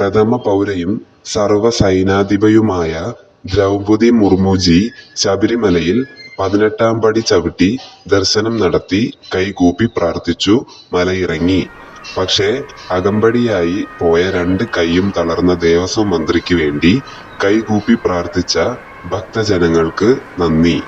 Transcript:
പ്രഥമ പൗരയും സർവ്വസൈനാധിപയുമായ ദ്രൗപദി മുർമുജി ശബരിമലയിൽ 18-ാം പടി ചവിട്ടി ദർശനം നടത്തി കൈകൂപ്പി പ്രാർത്ഥിച്ചു മലയിറങ്ങി. പക്ഷേ അകമ്പടിയായി പോയ 2 കൈയും തളർന്ന ദേവസ്വം മന്ത്രിക്ക് വേണ്ടി കൈകൂപ്പി പ്രാർത്ഥിച്ച ഭക്തജനങ്ങൾക്ക് നന്ദി.